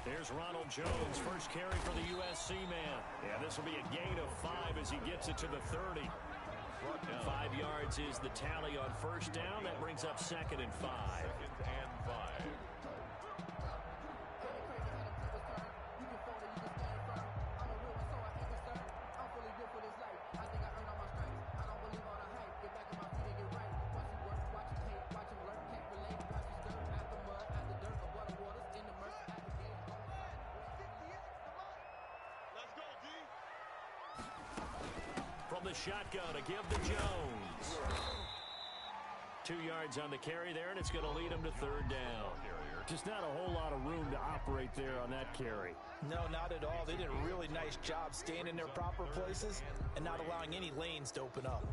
There's Ronald Jones, first carry for the USC man. And this will be a gain of 5 as he gets it to the 30. 5 yards is the tally on first down. That brings up 2nd and 5. 2nd and 5. From the shotgun to give to Jones. 2 yards on the carry there, and it's going to lead him to 3rd down. Just not a whole lot of room to operate there on that carry. No, not at all. They did a really nice job staying in their proper places and not allowing any lanes to open up.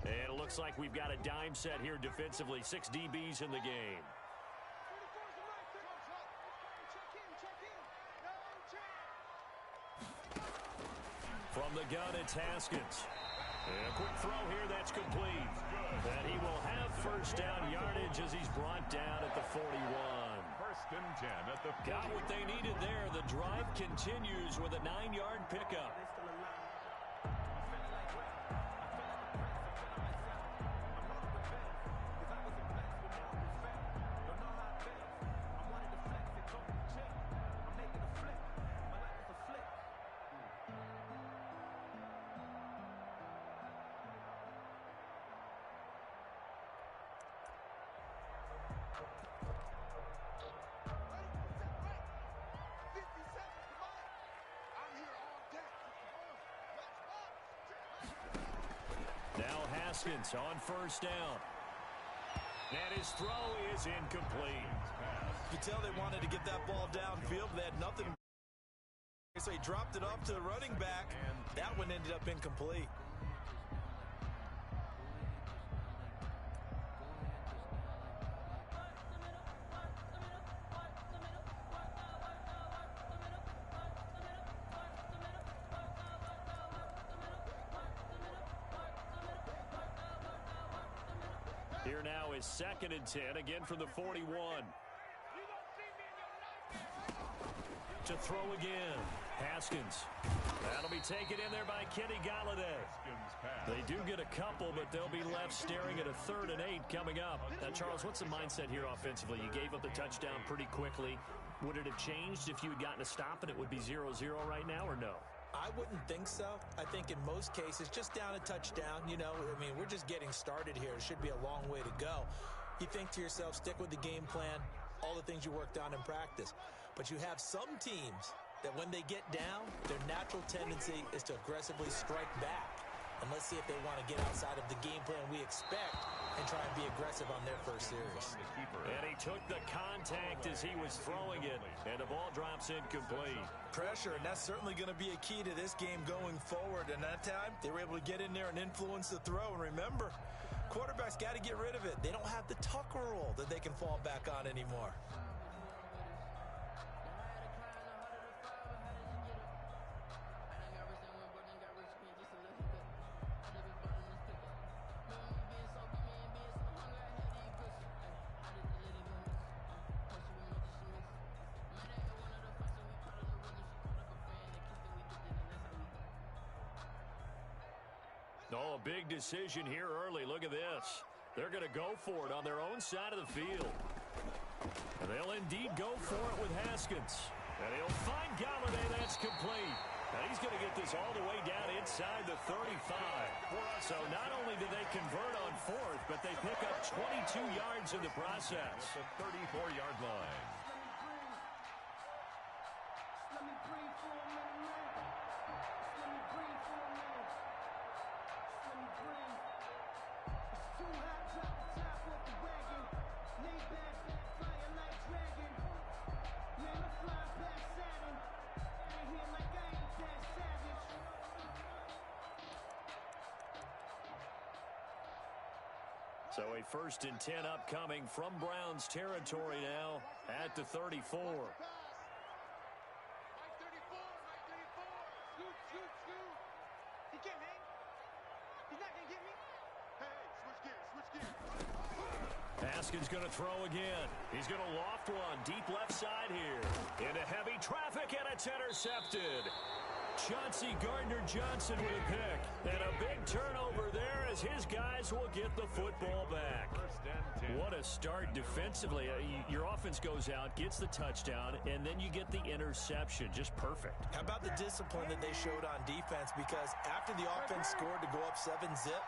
And it looks like we've got a dime set here defensively. 6 DBs in the game. From the gun, it's Haskins. And a quick throw here, that's complete. And he will have first down yardage as he's brought down at the 41. 1st and 10 at the 40. Got what they needed there. The drive continues with a 9-yard pickup. Now Haskins on first down. And his throw is incomplete. You could tell they wanted to get that ball downfield. They had nothing. So he dropped it off to the running back. That one ended up incomplete. Here now is 2nd and 10, again from the 41. To throw again. Haskins. That'll be taken in there by Kenny Galladay. They do get a couple, but they'll be left staring at a 3rd and 8 coming up. Now, Charles, what's the mindset here offensively? You gave up the touchdown pretty quickly. Would it have changed if you had gotten a stop and it would be 0-0 right now, or no? I wouldn't think so. I think in most cases, just down a touchdown, you know, I mean, we're just getting started here. It should be a long way to go. You think to yourself, stick with the game plan, all the things you worked on in practice. But you have some teams that when they get down, their natural tendency is to aggressively strike back. And let's see if they want to get outside of the game plan we expect and try and be aggressive on their first series. And he took the contact as he was throwing it, and the ball drops incomplete. Pressure, and that's certainly going to be a key to this game going forward. And that time, they were able to get in there and influence the throw. And remember, quarterbacks got to get rid of it. They don't have the Tucker rule that they can fall back on anymore. Oh, a big decision here early. Look at this. They're going to go for it on their own side of the field. And they'll indeed go for it with Haskins. And he'll find Galladay. That's complete. Now he's going to get this all the way down inside the 35. So not only do they convert on 4th, but they pick up 22 yards in the process. The 34-yard line. So a 1st and 10 upcoming from Browns territory now at the 34. Mike 34, Mike 34. Scoot, scoot, scoot. He can't hang. He's not going to get me. Hey, switch gears. Haskins going to throw again. He's going to loft one deep left side here. Into heavy traffic, and it's intercepted. Chauncey Gardner-Johnson with a pick. And a big turnover there as his guys will get the football back. What a start defensively. Your offense goes out, gets the touchdown, and then you get the interception. Just perfect. How about the discipline that they showed on defense? Because after the offense scored to go up 7-zip,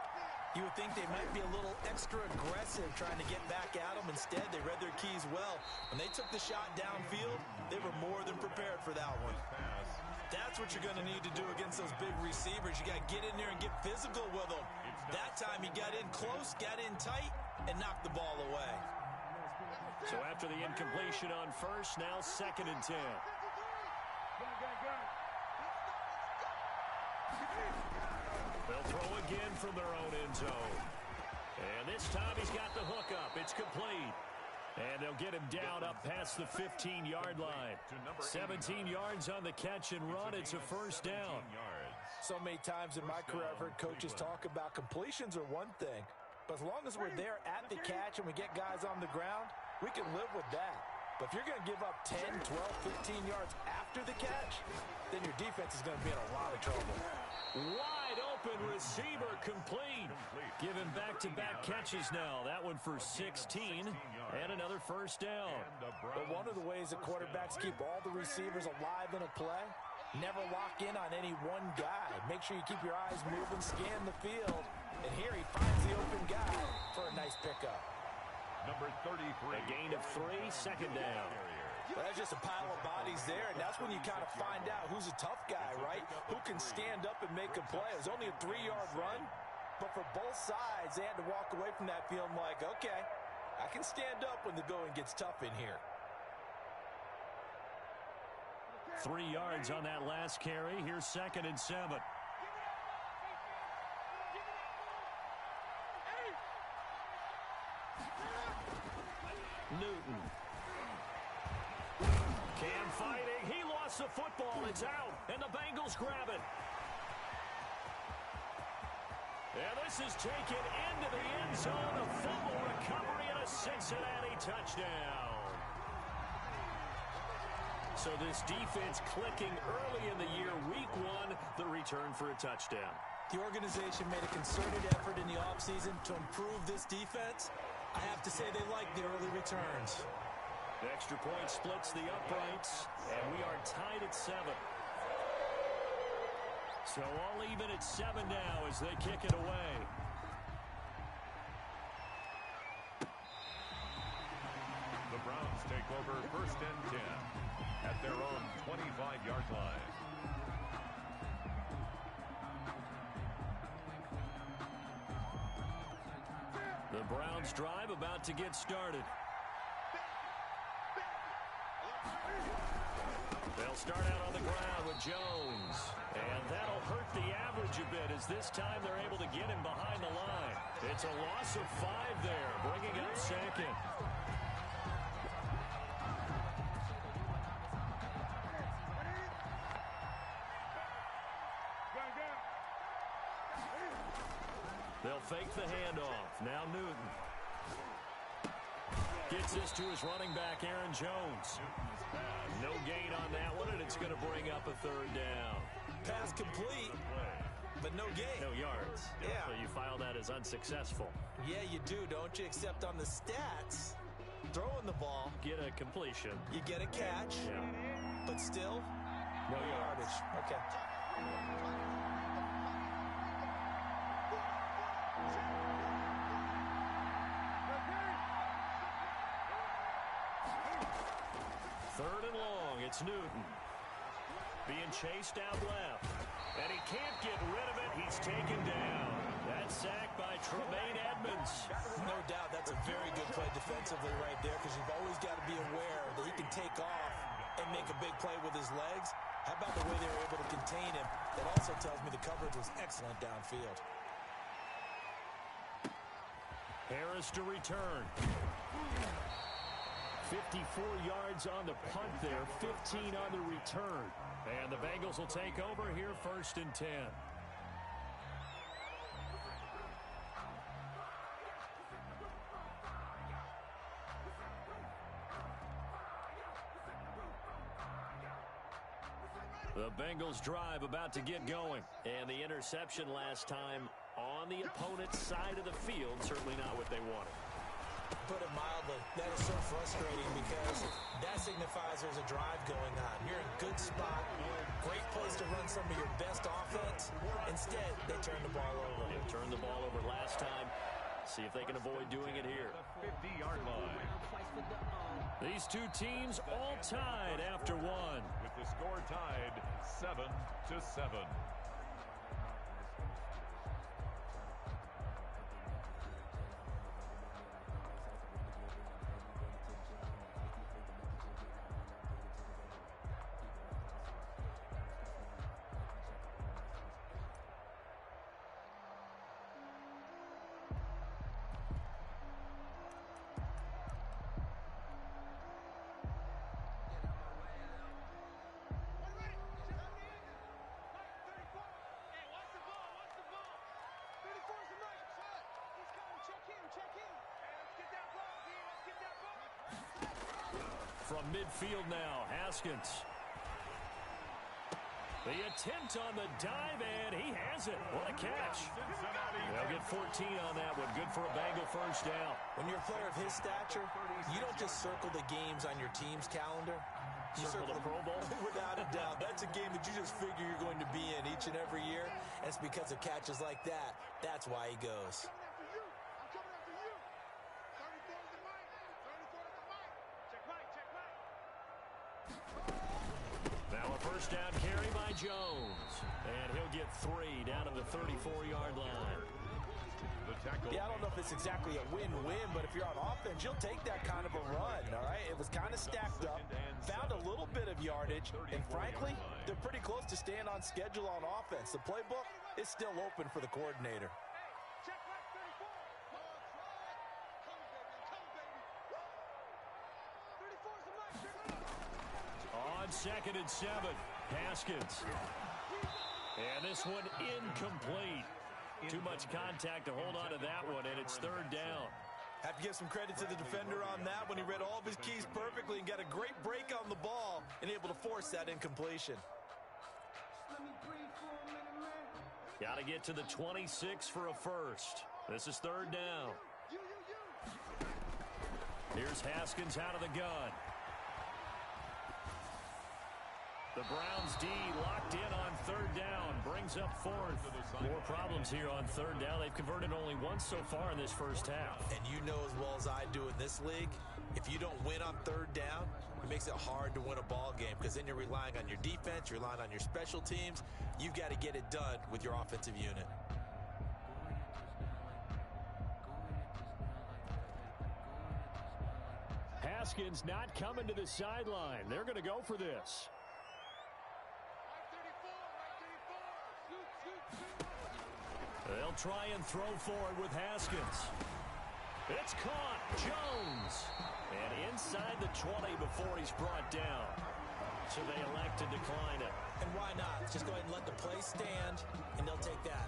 you would think they might be a little extra aggressive trying to get back at them. Instead, they read their keys well. When they took the shot downfield, they were more than prepared for that one. That's what you're going to need to do against those big receivers. You got to get in there and get physical with them. That time he got in close, got in tight, and knocked the ball away. So after the incompletion on first, now 2nd and 10. They'll throw again from their own end zone. And this time he's got the hook up. It's complete. And they'll get him down up past the 15-yard line. 17 yards on the catch and run. It's a first down. So many times in my career I've heard coaches talk about completions are one thing. But as long as we're there at the catch and we get guys on the ground, we can live with that. But if you're going to give up 10, 12, 15 yards after the catch, then your defense is going to be in a lot of trouble. Wide open receiver complete. Given back-to-back catches now. That one for 16 and another first down. But one of the ways that quarterbacks keep all the receivers alive in a play, never lock in on any one guy. Make sure you keep your eyes moving, scan the field. And here he finds the open guy for a nice pickup. Number 33. A gain of 3, 2nd down. Well, that's just a pile of bodies there, and that's when you kind of find out who's a tough guy, right? Who can stand up and make a play. It was only a 3-yard run, but for both sides, they had to walk away from that feeling like, okay, I can stand up when the going gets tough in here. 3 yards on that last carry. Here's 2nd and 7. Newton. Cam fighting. He lost the football. It's out. And the Bengals grab it. And this is taken into the end zone. A fumble recovery and a Cincinnati touchdown. So this defense clicking early in the year. Week 1, the return for a touchdown. The organization made a concerted effort in the offseason to improve this defense. I have to say they like the early returns. The extra point splits the uprights, and we are tied at 7. So all even at 7 now as they kick it away. The Browns take over 1st and 10 at their own 25-yard line. The Browns drive about to get started. They'll start out on the ground with Jones. And that'll hurt the average a bit as this time they're able to get him behind the line. It's a loss of 5 there, bringing up 2nd. They'll fake the handoff. Now Newton. Gets this to his running back, Aaron Jones. No gain on that one, and it's going to bring up a 3rd down. Pass complete, but no gain. No yards. Yeah. So you file that as unsuccessful. Yeah, you do, don't you? Except on the stats, throwing the ball, Get a completion. you get a catch, Yeah. but still, No yards. Okay. Third and long. It's Newton. Being chased out left. And he can't get rid of it. He's taken down. That's sacked by Tremaine Edmonds. No doubt that's a very good play defensively right there because you've always got to be aware that he can take off and make a big play with his legs. How about the way they were able to contain him? That also tells me the coverage was excellent downfield. Harris to return. 54 yards on the punt there, 15 on the return. And the Bengals will take over here 1st and 10. The Bengals drive about to get going. And the interception last time on the opponent's side of the field, certainly not what they wanted. Put it mildly, that is so frustrating because that signifies there's a drive going on. You're in a good spot, great place to run some of your best offense. Instead, they turn the ball over. They turned the ball over last time. See if they can avoid doing it here. 50-yard line. These two teams all tied after one. With the score tied 7-7. From midfield now, Haskins. The attempt on the dive, and he has it. What a catch. They'll get 14 on that one. Good for a Bengal first down. When you're a player of his stature, you don't just circle the games on your team's calendar. You Circle the Pro Bowl? Without a doubt. That's a game that you just figure you're going to be in each and every year. And it's because of catches like that. That's why he goes. Now a first down carry by Jones. And he'll get 3 down to the 34-yard line. Yeah, I don't know if it's exactly a win-win, but if you're on offense, you'll take that kind of a run, all right? It was kind of stacked up, found a little bit of yardage, and frankly, they're pretty close to staying on schedule on offense. The playbook is still open for the coordinator. On 2nd and 7, Haskins. And this one incomplete. Too much contact to hold on to that one, and it's 3rd down. Have to give some credit to the defender on that one. He read all of his keys perfectly and got a great break on the ball and able to force that incompletion. Got to get to the 26 for a first. This is 3rd down. Here's Haskins out of the gun. The Browns D locked in on 3rd down. Brings up 4th. More problems here on 3rd down. They've converted only once so far in this first half. And you know as well as I do in this league, if you don't win on 3rd down, it makes it hard to win a ball game because then you're relying on your defense, you're relying on your special teams. You've got to get it done with your offensive unit. Haskins not coming to the sideline. They're going to go for this. They'll try and throw for it with Haskins. It's caught. Jones. And inside the 20 before he's brought down. So they elect to decline it. And why not? Just go ahead and let the play stand, and they'll take that.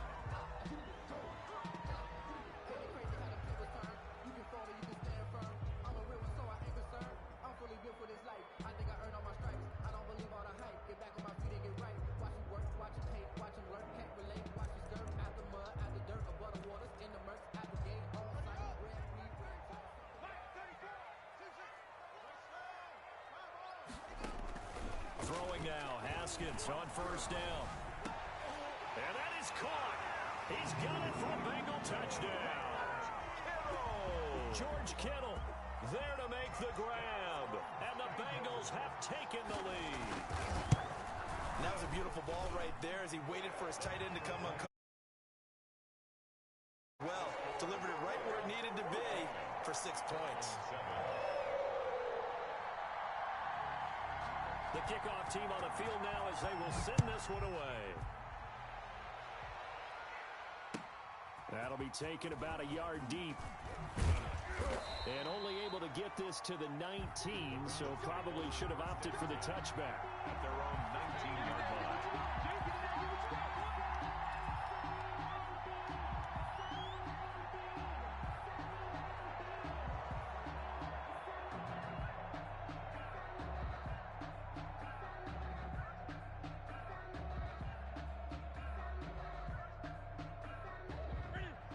Throwing now, Haskins on 1st down. And that is caught. He's got it for a Bengal touchdown. George Kittle there to make the grab. And the Bengals have taken the lead. And that was a beautiful ball right there as he waited for his tight end to come on. Well, delivered it right where it needed to be for 6 points. The kickoff team on the field now as they will send this one away. That'll be taken about a yard deep. And only able to get this to the 19, so probably should have opted for the touchback. At their own 19-yard line.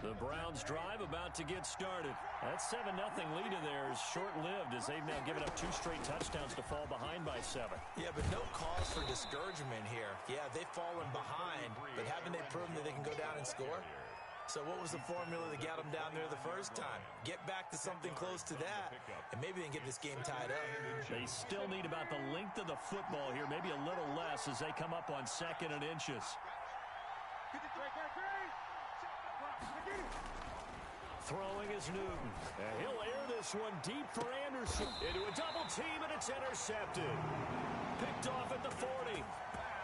The Browns drive about to get started. That 7-0 lead in there is short-lived as they've now given up 2 straight touchdowns to fall behind by 7. Yeah, but no cause for discouragement here. Yeah, they've fallen behind, but haven't they proven that they can go down and score? So what was the formula that got them down there the first time? Get back to something close to that, and maybe they can get this game tied up. They still need about the length of the football here, maybe a little less as they come up on 2nd and inches. Throwing is Newton. And he'll air this one deep for Anderson. Into a double team, and it's intercepted. Picked off at the 40.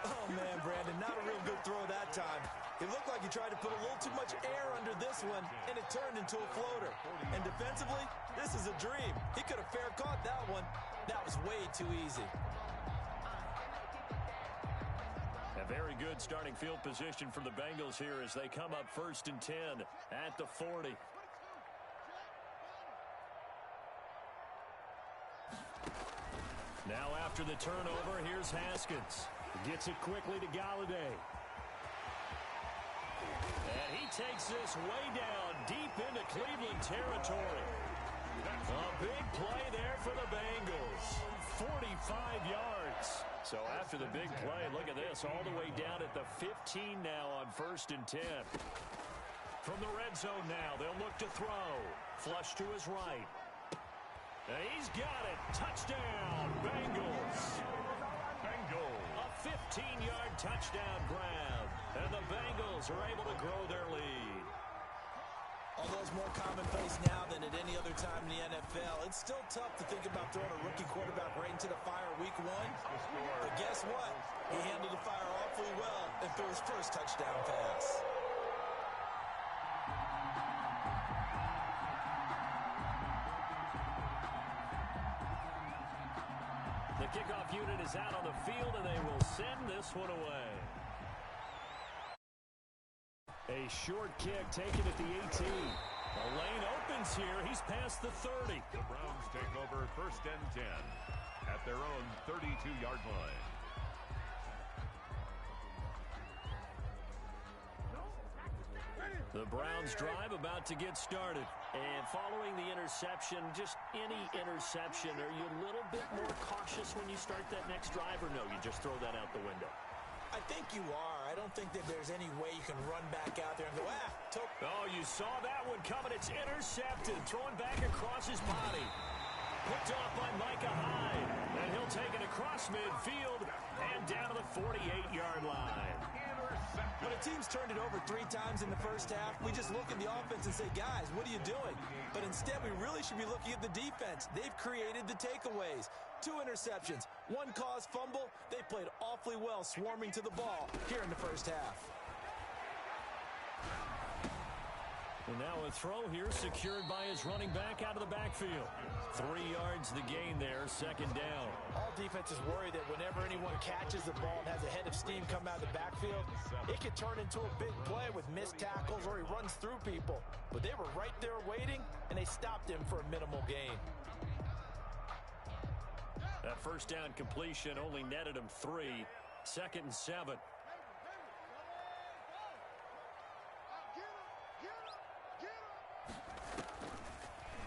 Oh, man, Brandon, not a real good throw that time. It looked like he tried to put a little too much air under this one, and it turned into a floater. And defensively, this is a dream. He could have fair caught that one. That was way too easy. A very good starting field position for the Bengals here as they come up 1st and 10 at the 40. Now after the turnover, here's Haskins. Gets it quickly to Galladay. And he takes this way down deep into Cleveland territory. A big play there for the Bengals. 45 yards. So after the big play, look at this, all the way down at the 15 now on 1st and 10. From the red zone now, they'll look to throw. Flush to his right. And he's got it. Touchdown, Bengals. A 15-yard touchdown grab. And the Bengals are able to grow their lead. Although it's more commonplace now than at any other time in the NFL, it's still tough to think about throwing a rookie quarterback right into the fire week 1. But guess what? He handled the fire awfully well and threw his first touchdown pass. The kickoff unit is out on the field, and they will send this one away. A short kick taken at the 18. The lane opens here. He's past the 30. The Browns take over 1st and 10 at their own 32-yard line. The Browns drive about to get started. And following the interception, just any interception, are you a little bit more cautious when you start that next drive, or no, you just throw that out the window? I think you are. I don't think that there's any way you can run back out there and go, Oh, you saw that one coming. It's intercepted. Throwing back across his body. Picked off by Micah Hyde. And he'll take it across midfield and down to the 48-yard line. When a team's turned it over 3 times in the first half, we just look at the offense and say, guys, what are you doing? But instead, we really should be looking at the defense. They've created the takeaways. 2 interceptions, 1 caused fumble. They played awfully well swarming to the ball here in the first half. And now a throw here secured by his running back out of the backfield. 3 yards the gain there, 2nd down. All defenses worry that whenever anyone catches the ball and has a head of steam come out of the backfield, it could turn into a big play with missed tackles or he runs through people. But they were right there waiting, and they stopped him for a minimal gain. That first down completion only netted him 3. 2nd and 7.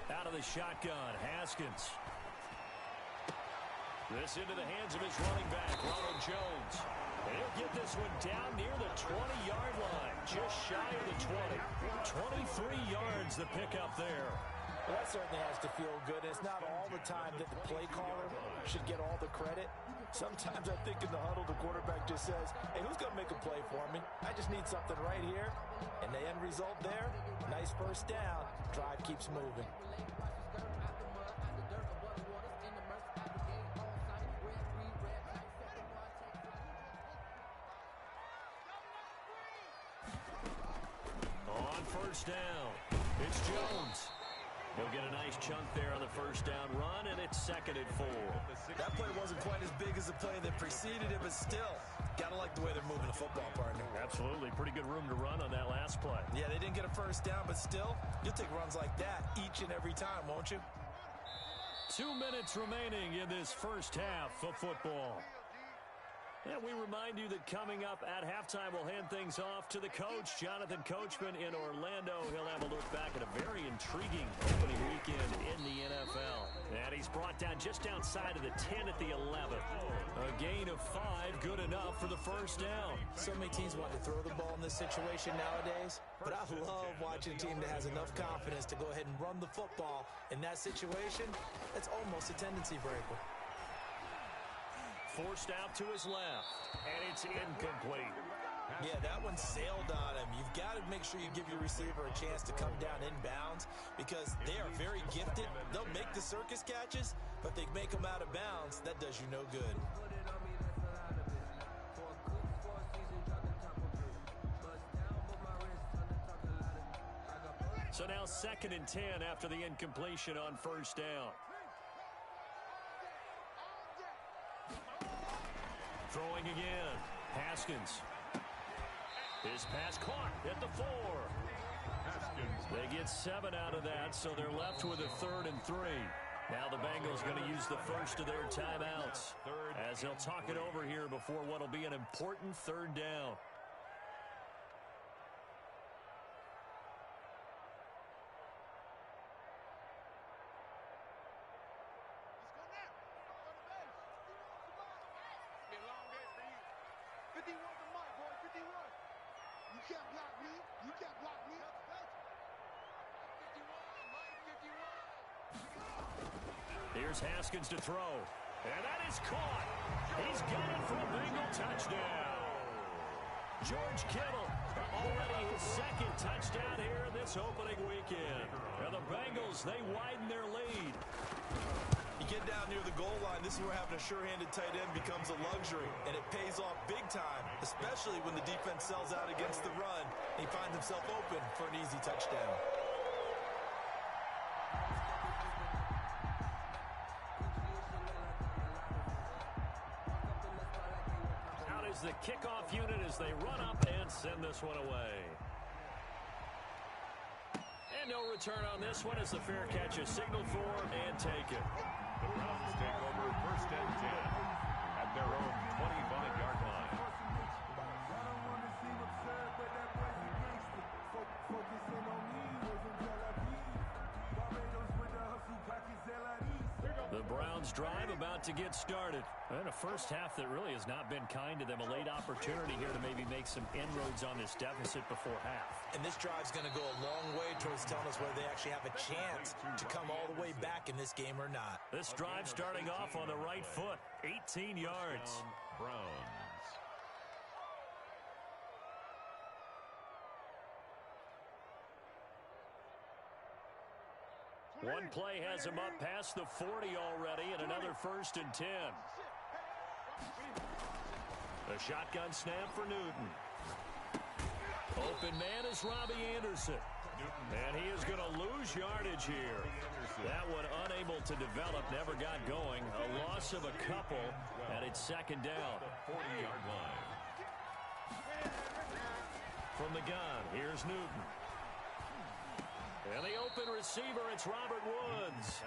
Out of the shotgun, Haskins. This into the hands of his running back, Ronald Jones. And he'll get this one down near the 20-yard line, just shy of the 20. 23 yards the pickup there. Well, that certainly has to feel good. It's not all the time that the play caller should get all the credit. Sometimes I think in the huddle, the quarterback just says, hey, who's going to make a play for me? I just need something right here. And the end result there, nice first down. Drive keeps moving. On first down, it's Jones. He'll get a nice chunk there on the first down run, and it's 2nd and 4. That play wasn't quite as big as the play that preceded it, but still, got to like the way they're moving the football, partner. Absolutely. Pretty good room to run on that last play. Yeah, they didn't get a first down, but still, you'll take runs like that each and every time, won't you? 2 minutes remaining in this first half of football. And we remind you that coming up at halftime, we'll hand things off to the coach, Jonathan Coachman in Orlando. He'll have a look back at a very intriguing opening weekend in the NFL. And he's brought down just outside of the 10 at the 11. A gain of 5, good enough for the first down. So many teams want to throw the ball in this situation nowadays, but I love watching a team that has enough confidence to go ahead and run the football. In that situation, that's almost a tendency breaker. Forced out to his left, and it's incomplete. Yeah, that one sailed on him. You've got to make sure you give your receiver a chance to come down inbounds because they are very gifted. They'll make the circus catches, but they make them out of bounds. That does you no good. So now 2nd and 10 after the incompletion on first down. Throwing again. Haskins. His pass caught at the 4. They get 7 out of that, so they're left with a 3rd and 3. Now the Bengals going to use the first of their timeouts as they'll talk it over here before what will be an important 3rd down. Here's Haskins to throw. And that is caught. He's got it for a Bengal touchdown. George Kittle, already his 2nd touchdown here this opening weekend. And the Bengals, they widen their lead. You get down near the goal line, this is where having a sure-handed tight end becomes a luxury, and it pays off big time, especially when the defense sells out against the run. He finds himself open for an easy touchdown. The kickoff unit as they run up and send this one away. And no return on this one as the fair catch is signaled for and taken. The Browns take over 1st and 10 at their own 25-yard line. The Browns drive about to get started. And a first half that really has not been kind to them. A late opportunity here to maybe make some inroads on this deficit before half. And this drive's going to go a long way towards telling us whether they actually have a chance to come all the way back in this game or not. This drive starting off on the right foot. 18 yards. Browns. One play has him up past the 40 already, and another 1st and 10. A shotgun snap for Newton. Open man is Robbie Anderson. And he is going to lose yardage here. That one unable to develop, never got going. A loss of a couple, and it's 2nd down. 40-yard line. From the gun, here's Newton. And the open receiver, it's Robert Woods.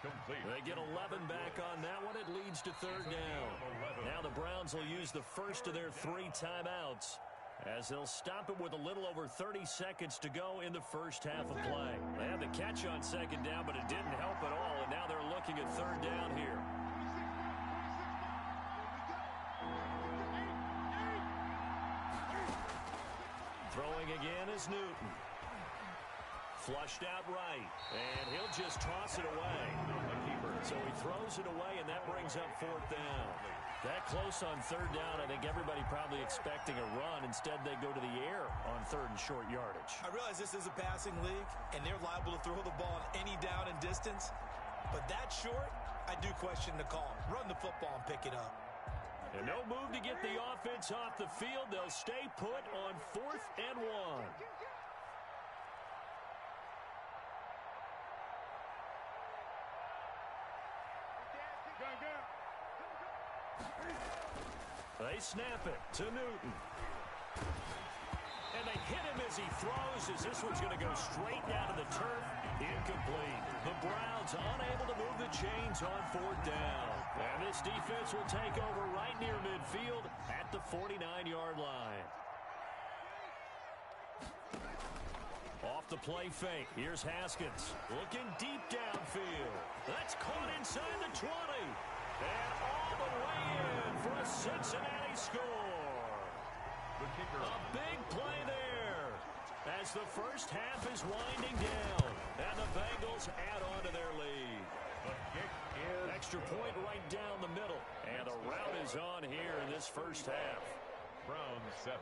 Complete. They get 11 back on that one. It leads to 3rd down. Now the Browns will use the first of their 3 timeouts as they'll stop it with a little over 30 seconds to go in the first half of play. They had the catch on 2nd down, but it didn't help at all, and now they're looking at 3rd down here. Throwing again is Newton. Flushed out right, and he'll just toss it away. So he throws it away, and that brings up 4th down. That close on 3rd down, I think everybody probably expecting a run. Instead, they go to the air on 3rd and short yardage. I realize this is a passing league, and they're liable to throw the ball on any down and distance. But that short, I do question the call. Run the football and pick it up. And no move to get the offense off the field. They'll stay put on 4th and 1. They snap it to Newton. And And they hit him as he throws, as this one's going to go straight down to the turf. Incomplete. The Browns unable to move the chains on fourth down. And this defense will take over right near midfield at the 49-yard line. Off the play fake. Here's Haskins. Looking deep downfield. That's caught inside the 20. And all the way in for a Cincinnati score. The kicker. A big play there as the first half is winding down. And the Bengals add on to their lead. The kick is Extra point right down the middle. And the rout is on here in this first half. Browns 7.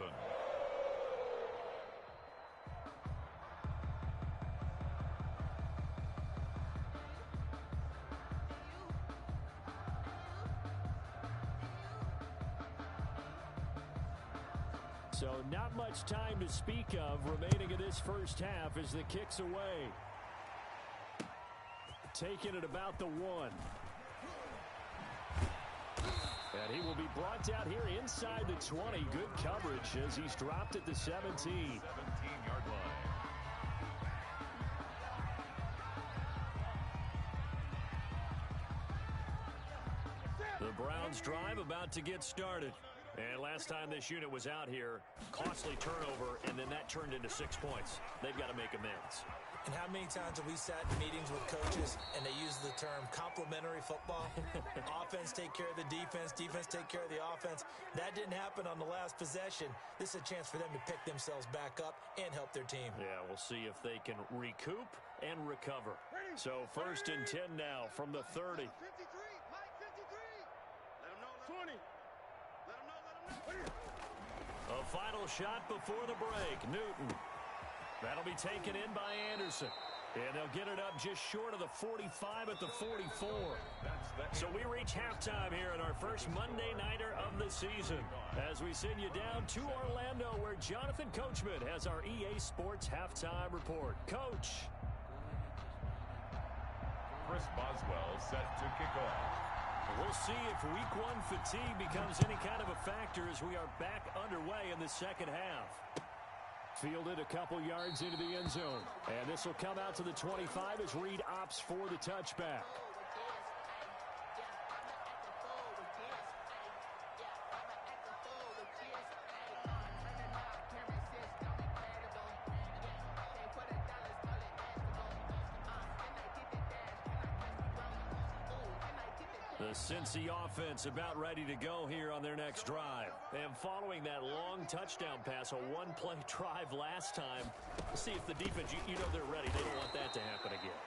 So not much time to speak of remaining in this first half as the kick's away. Taking it about the 1. And he will be brought down here inside the 20. Good coverage as he's dropped at the 17. 17-yard line. The Browns drive about to get started. And last time this unit was out here, costly turnover, and then that turned into 6 points. They've got to make amends. And how many times have we sat in meetings with coaches and they use the term complementary football? Offense take care of the defense, defense take care of the offense. That didn't happen on the last possession. This is a chance for them to pick themselves back up and help their team. Yeah, we'll see if they can recoup and recover. So 1st and 10 now from the 30. 53, Mike 53. Let him know. 20. Let him know. A final shot before the break. Newton. That'll be taken in by Anderson. And they'll get it up just short of the 45 at the 44. So we reach halftime here in our first Monday Nighter of the season as we send you down to Orlando where Jonathan Coachman has our EA Sports Halftime Report. Coach. Chris Boswell set to kick off. We'll see if week 1 fatigue becomes any kind of a factor as we are back underway in the second half. Fielded a couple yards into the end zone. And this will come out to the 25 as Reed opts for the touchback. The Cincy offense about ready to go here on their next drive. And following that long touchdown pass, a one-play drive last time, see if the defense, you know they're ready. They don't want that to happen again.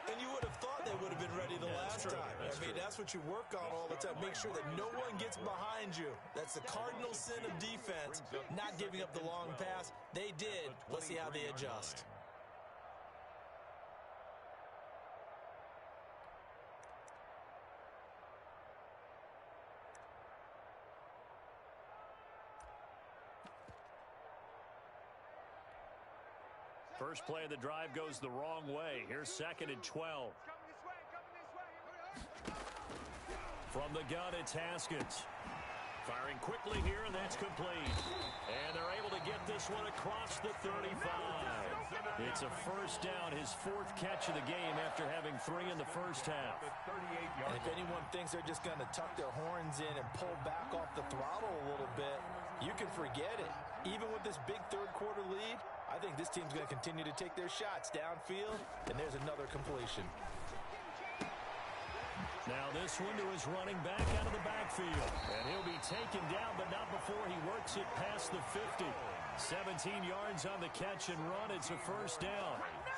And you would have thought they would have been ready the last time. That's what you work on all the time. Make sure that no one gets behind you. That's the cardinal sin of defense, not giving up the long pass. They did. Let's see how they adjust. First play of the drive goes the wrong way. Here's 2nd and 12. From the gun, it's Haskins. Firing quickly here, and that's complete. And they're able to get this one across the 35. It's a first down, his 4th catch of the game after having 3 in the first half. And if anyone thinks they're just going to tuck their horns in and pull back off the throttle a little bit, you can forget it. Even with this big third-quarter lead, I think this team's going to continue to take their shots downfield, and there's another completion. Now this one to his running back out of the backfield. And he'll be taken down, but not before he works it past the 50. 17 yards on the catch and run. It's a first down.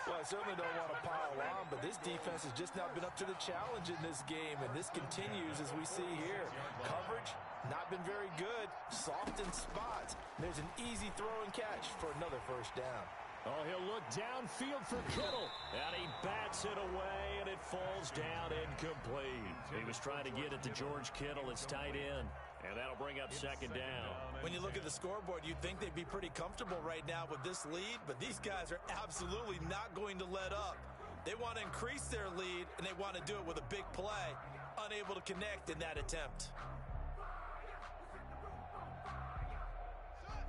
Well, I certainly don't want to pile on, but this defense has just not been up to the challenge in this game, and this continues as we see here. Coverage, not been very good. Soft in spots. There's an easy throw and catch for another first down. Oh, he'll look downfield for Kittle. And he bats it away, and it falls down incomplete. He was trying to get it to George Kittle, his tight end. And that'll bring up 2nd down. When you look at the scoreboard, you'd think they'd be pretty comfortable right now with this lead, but these guys are absolutely not going to let up. They want to increase their lead, and they want to do it with a big play. Unable to connect in that attempt.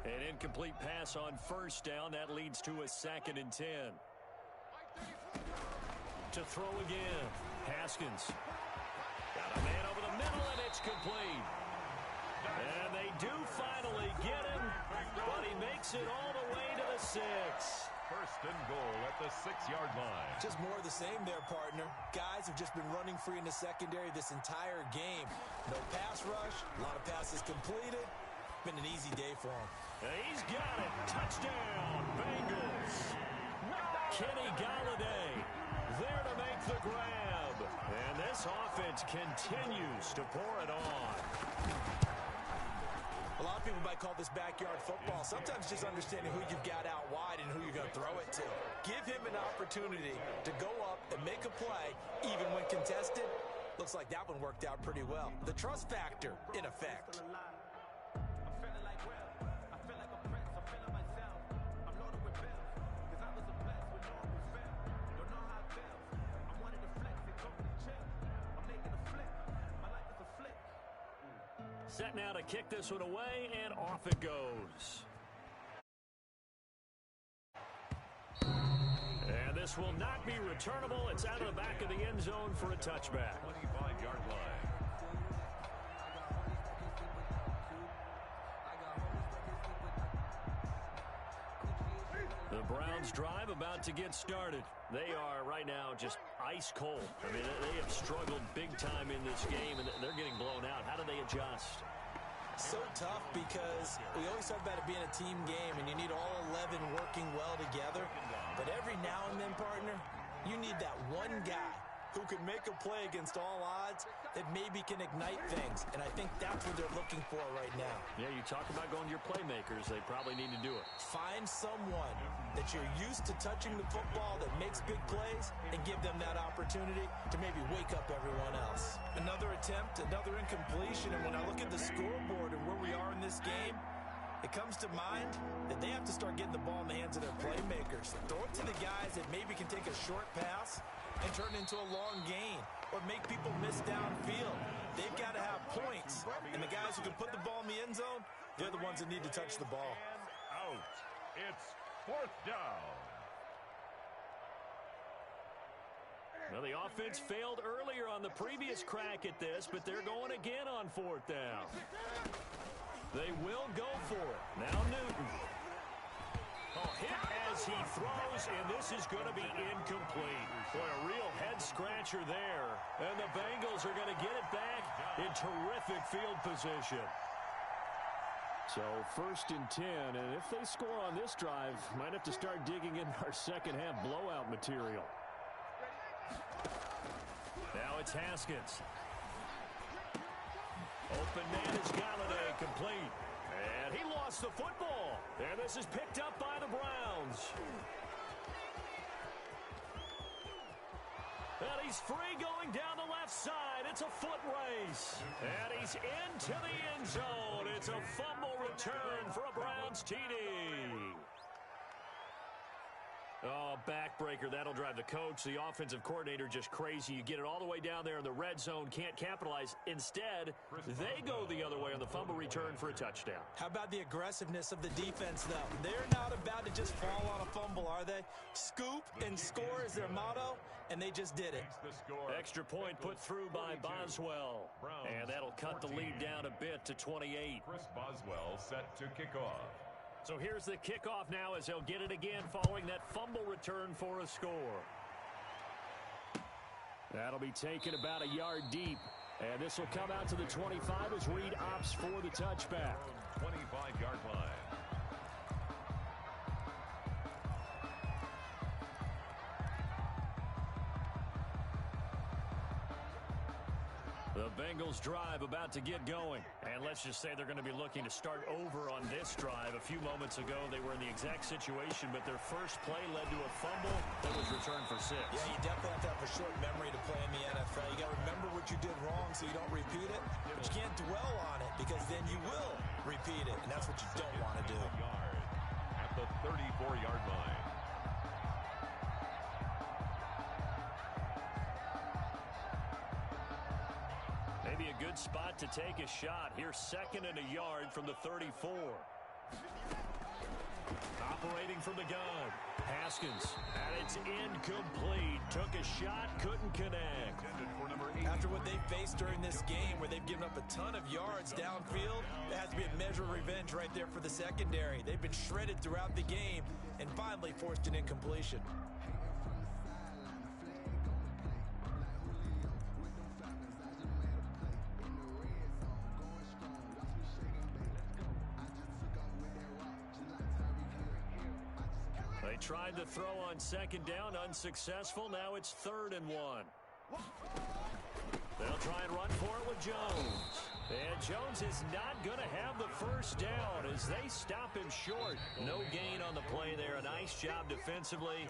An incomplete pass on first down. That leads to a 2nd and 10. To throw again. Haskins. Got a man over the middle, and it's complete. And they do finally get him, but he makes it all the way to the 6. First and goal at the 6-yard line. Just more of the same there, partner. Guys have just been running free in the secondary this entire game. No pass rush, a lot of passes completed. Been an easy day for him. And he's got it. Touchdown, Bengals. Kenny Galladay there to make the grab. And this offense continues to pour it on. A lot of people might call this backyard football. Sometimes just understanding who you've got out wide and who you're going to throw it to. Give him an opportunity to go up and make a play, even when contested. Looks like that one worked out pretty well. The trust factor, in effect. Set now to kick this one away, and off it goes. And this will not be returnable. It's out of the back of the end zone for a touchback. 25-yard line. The Browns drive about to get started. They are right now just ice cold. I mean, they have struggled big time in this game, and they're getting blown out. How do they adjust? So tough because we always talk about it being a team game, and you need all 11 working well together. But every now and then, partner, you need that one guy who can make a play against all odds that maybe can ignite things. And I think that's what they're looking for right now. Yeah, you talk about going to your playmakers. They probably need to do it. Find someone that you're used to touching the football that makes big plays and give them that opportunity to maybe wake up everyone else. Another attempt, another incompletion. And when I look at the scoreboard and where we are in this game, it comes to mind that they have to start getting the ball in the hands of their playmakers. Throw it to the guys that maybe can take a short pass and turn it into a long gain or make people miss downfield. They've got to have points. And the guys who can put the ball in the end zone, they're the ones that need to touch the ball. Out. It's 4th down. Well, the offense failed earlier on the previous crack at this, but they're going again on 4th down. They will go for it. Now Newton. Hit as he throws, and this is going to be incomplete. Boy, a real head-scratcher there. And the Bengals are going to get it back in terrific field position. So 1st and 10, and if they score on this drive, might have to start digging in our second-half blowout material. Now it's Haskins. Open man is Galladay, complete. And he lost the football. And this is picked up by the Browns. And he's free going down the left side. It's a foot race. And he's into the end zone. It's a fumble return for a Browns TD. Oh, backbreaker. That'll drive the coach, the offensive coordinator, just crazy. You get it all the way down there in the red zone, can't capitalize. Instead, they go the other way on the fumble return for a touchdown. How about the aggressiveness of the defense, though? They're not about to just fall on a fumble, are they? Scoop and score is their motto, and they just did it. Extra point put through by Boswell. And that'll cut the lead down a bit to 28. Chris Boswell set to kick off. So here's the kickoff now as they'll get it again following that fumble return for a score. That'll be taken about a yard deep. And this will come out to the 25 as Reed opts for the touchback. 25-yard line. The Bengals drive about to get going. And let's just say they're going to be looking to start over on this drive. A few moments ago, they were in the exact situation, but their first play led to a fumble that was returned for 6. Yeah, you definitely have to have a short memory to play in the NFL. You got to remember what you did wrong so you don't repeat it. But you can't dwell on it because then you will repeat it, and that's what you don't want to do. At the 34-yard line. Maybe a good spot to take a shot. Here's 2nd and a yard from the 34. Operating from the gun. Haskins, and it's incomplete. Took a shot, couldn't connect. After what they faced during this game where they've given up a ton of yards downfield, there has to be a measure of revenge right there for the secondary. They've been shredded throughout the game and finally forced an incompletion. They tried to throw on second down, unsuccessful. Now it's 3rd and 1. They'll try and run for it with Jones. And Jones is not going to have the first down as they stop him short. No gain on the play there. A nice job defensively.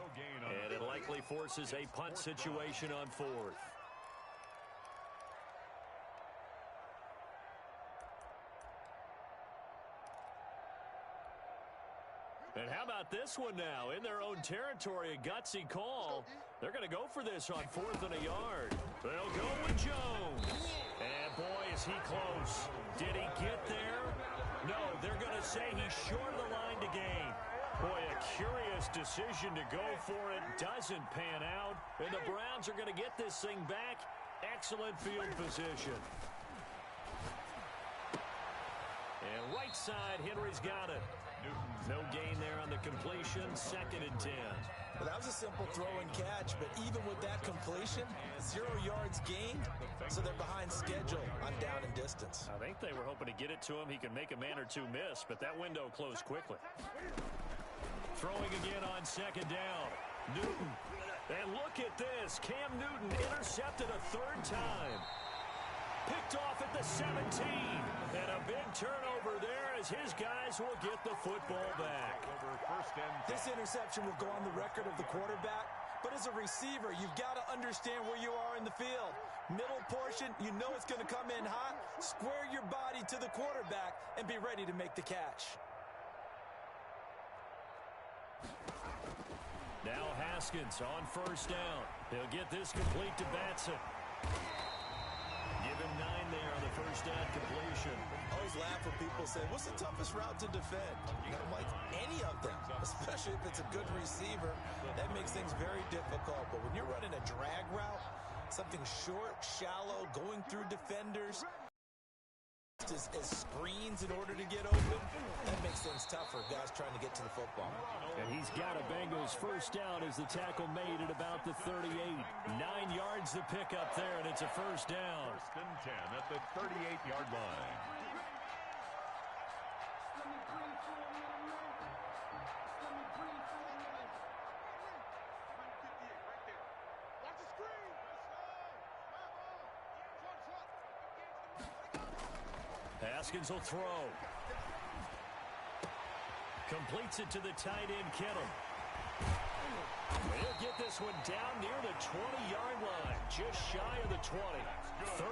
And it likely forces a punt situation on 4th. And how about this one now? In their own territory, a gutsy call. They're going to go for this on 4th and a yard. They'll go with Jones. And boy, is he close. Did he get there? No, they're going to say he's short of the line to gain. Boy, a curious decision to go for it. Doesn't pan out. And the Browns are going to get this thing back. Excellent field position. And right side, Henry's got it. No gain there on the completion. 2nd and 10. Well, that was a simple throw and catch, but even with that completion, 0 yards gained, so they're behind schedule on down and distance. I think they were hoping to get it to him. He can make a man or two miss, but that window closed quickly. Throwing again on 2nd down. Newton. And look at this. Cam Newton intercepted a 3rd time. Picked off at the 17. And a big turnover there as his guys will get the football back. This interception will go on the record of the quarterback, but as a receiver, you've got to understand where you are in the field. Middle portion, you know it's going to come in hot. Square your body to the quarterback and be ready to make the catch. Now Haskins on 1st down. He'll get this complete to Batson. Give him 9 there on the 1st down completion. I always laugh when people say, what's the toughest route to defend? I'm like, any of them, especially if it's a good receiver. That makes things very difficult. But when you're running a drag route, something short, shallow, going through defenders, as screens in order to get open, that makes things tougher, guys trying to get to the football. And he's got a Bengals first down as the tackle made at about the 38. 9 yards to pick up there, and it's a 1st down. 1st and 10 at the 38-yard line. Haskins will throw. Completes it to the tight end, Kittle. He'll get this one down near the 20-yard line, just shy of the 20.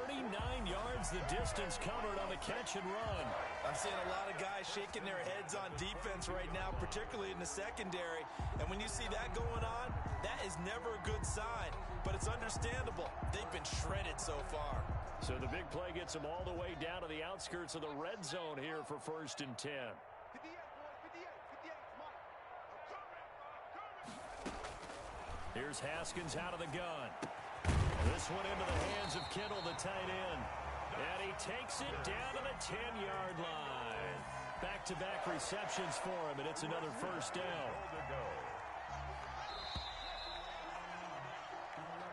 39 yards the distance covered on the catch and run. I'm seeing a lot of guys shaking their heads on defense right now, particularly in the secondary. And when you see that going on, that is never a good sign. But it's understandable. They've been shredded so far. So the big play gets them all the way down to the outskirts of the red zone here for 1st and 10. Here's Haskins out of the gun. This one into the hands of Kittle, the tight end. And he takes it down to the 10-yard line. Back-to-back receptions for him, and it's another 1st down.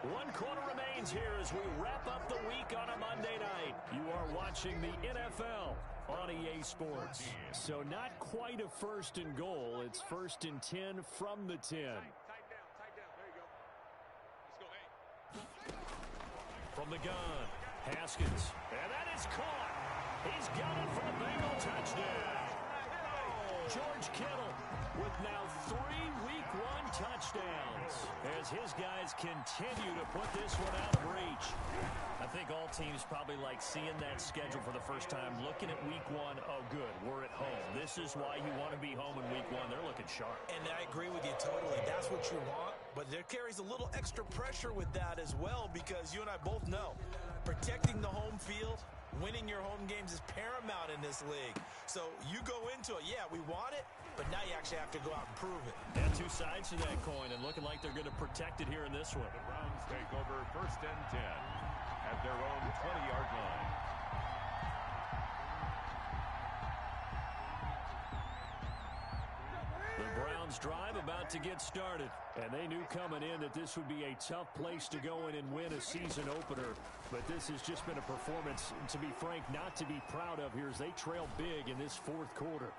1 quarter remains here as we wrap up the week on a Monday night. You are watching the NFL on EA Sports. So not quite a 1st and goal. It's 1st and 10 from the 10. From the gun, Haskins, and that is caught. He's got it for the Bengal touchdown. George Kittle with now 3 Week 1 touchdowns as his guys continue to put this one out of reach. I think all teams probably like seeing that schedule for the first time, looking at Week 1. Oh, good, we're at home. This is why you want to be home in Week 1. They're looking sharp. And I agree with you totally. That's what you want. But there carries a little extra pressure with that as well because you and I both know protecting the home field Winning your home games is paramount in this league. So you go into it, yeah, we want it, but now you actually have to go out and prove it. And two sides to that coin, and looking like they're going to protect it here in this one. The Browns take over first and 10 at their own 20-yard line. The Browns drive about to get started. And they knew coming in that this would be a tough place to go in and win a season opener. But this has just been a performance, to be frank, not to be proud of here as they trail big in this fourth quarter.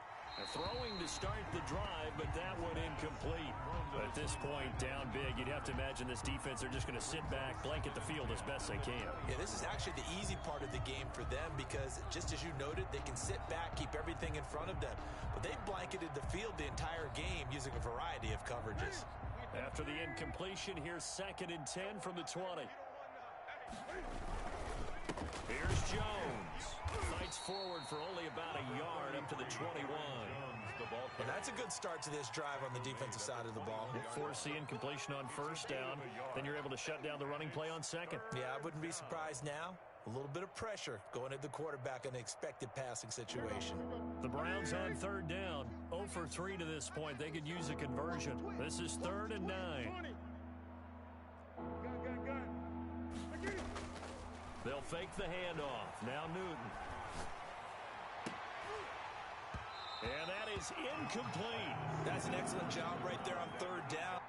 Throwing to start the drive, but that one incomplete. At this point, down big, you'd have to imagine this defense, they're just going to sit back, blanket the field as best they can. Yeah, this is actually the easy part of the game for them because, just as you noted, they can sit back, keep everything in front of them. But they blanketed the field the entire game using a variety of coverages. After the incompletion, here's 2nd and 10 from the 20. Here's Jones. Fights forward for only about a yard up to the 21. And that's a good start to this drive on the defensive side of the ball. Force the incompletion on first down. Then you're able to shut down the running play on second. Yeah, I wouldn't be surprised now. A little bit of pressure going at the quarterback in an expected passing situation. The Browns on 3rd down. 0 for 3 to this point. They could use a conversion. This is 3rd and 9. They'll fake the handoff. Now Newton. And that is incomplete. That's an excellent job right there on 3rd down.